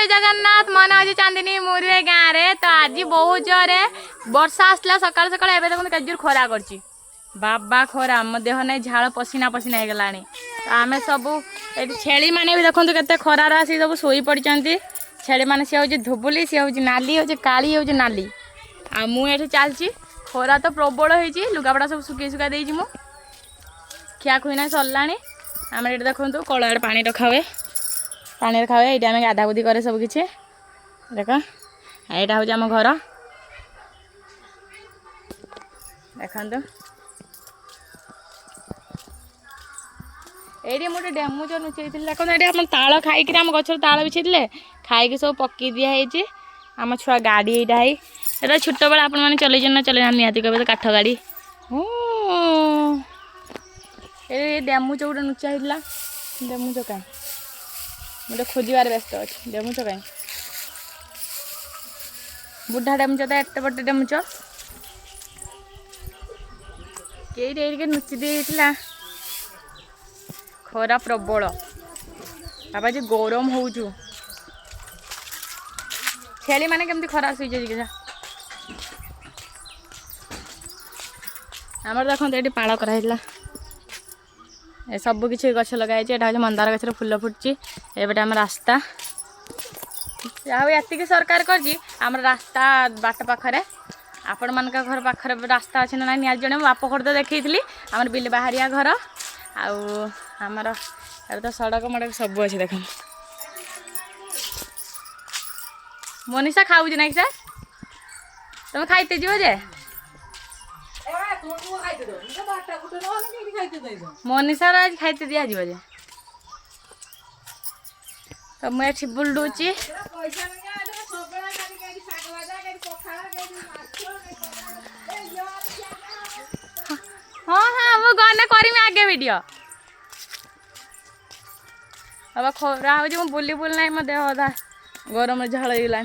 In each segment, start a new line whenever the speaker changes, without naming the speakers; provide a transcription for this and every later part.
जय जगन्नाथ मन आज चांदनी मुरे गाँव रे तो आज बहुत जोरे वर्षा आसला सकाल सकाल एबे देखो केजूर खरा करची बाबा खरा आम देह नहीं झाड़ पसीना पसीना हो गलानी तो आम सब छेली मैंने भी देखो केते खरार आसी सब शोई पड़ती छेली मैंने सी हूँ धुबुली सी हूँ नाली हूँ काली हूँ नाली आ मुझे चलची खरा तो प्रबल होती लुगापड़ा सब सुखी सुखा देती मु खिया खुईना सरला आम ये देखो कल आड़े पानी रखा हुए पानी रखा हुए ये आम गाधा गुधी करे सब किसी देख यहाँ हूँ आम घर देखो ये मोटे डेमुच नुचे देखो ये आम ताल खाई आम गचर ताल बिछे खाई सब पकई दिखाई आम छुआ गाड़ी यहाँ ये छोट बेला आपने चलैन ना चल निहाती कहे तो काठ गाड़ी ये डेमुच गोटे नुचा होता डेमुच कहीं गोटे खोजार व्यस्त अच्छे डेमुच कहीं बुढ़ा डेमुच तो एट बटे डेमुच कई नुची देता खरा प्रबल बाबा जी गरम हो छेली मैंने केमती खरा शुई आमर देखो ये पाड़ कराइला सब किसी गछ लगाई हूँ मंदार गचर फुल फुटची एबे आम रास्ता ये सरकार कर रास्ता बाट पाखे आपण मान घर पाखे रास्ता अच्छे ना नि जन बाप घर तो देखी आम बिल बाहरिया घर आमर तो सड़क मड़क सब अच्छे देख मनीषा खाऊ ना सर तुम खाइते जीव जे मनीषा आज खाइते दिया जीव जे तो मुझे बुलडुची हाँ हाँ वो गने करी आगे वीडियो अब खरा हो बुली बुल ना मो देह अधा गरम झाड़ होगा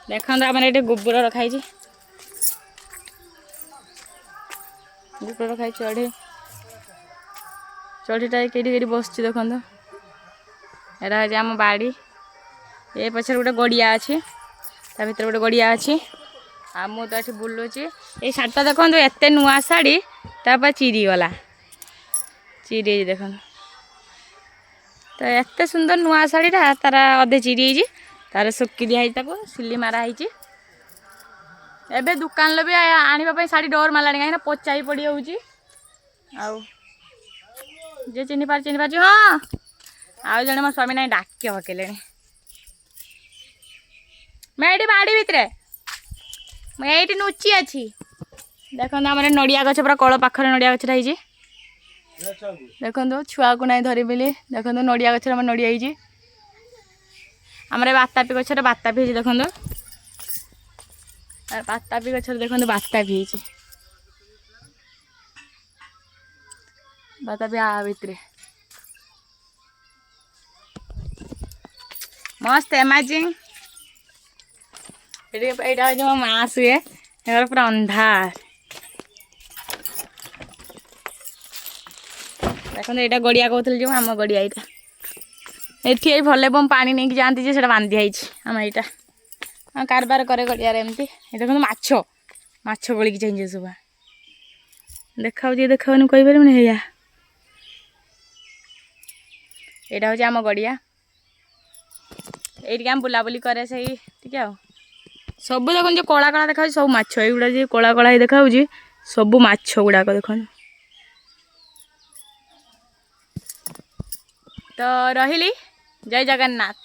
देखो आम ये गोबर रखाई गोबर रखाई चढ़ी चढ़ीटा कहीं बस देखो यहाँ हूँ आम बाड़ी ये पछे गोटे गड़िया अच्छी ता भर गोटे गड़िया अच्छी आ मु तो ये बुलूची ये शाढ़ीटा देखो एत नुआ शाढ़ी तापर चिरीगला चिरी देख तो एत सुंदर नुआ शाढ़ीटा तार अधे चिरी तार सुकी दिखाई सिली माराई एबे दुकान भी आने शाढ़ी डर मारा कहीं पचा ही पड़ी जाऊँगी जे चिन्ह पार हाँ आउ जड़े मो स्वामी ना डाक पकेले मैं ये बाड़ी भितर मुझे नुची अच्छी देखो आम नड़िया गछ पूरा कल पाखर नड़िया गछटा होती देखो छुआ को नहीं धरी बोली देखो नड़िया गछ नड़िया आम बातापी गचर बातापी हो देखो बातापी गचर देखो बातापी हो बातापी आ भितर मस्त इमेजिंग यहाँ हूँ मो माँ शुए पूरा अंधार देखो यहाँ गड़िया कहते जो आम गड़िया यहाँ ये भले बम पानी नहीं जाती से बांधि आई आम यहाँ कारबार करे गड़िया एमती देखो माछ माछ बोलिकी चाहिए सब देखा देखा कहीपर है यहाँ हूँ आम गड़िया ये आम बुलाबुली करे से सब देखो जो कला कला देखा सब माछ युवा जो कला कला देखा सब माछ गुड़ाक देख तो रही जय जगन्नाथ।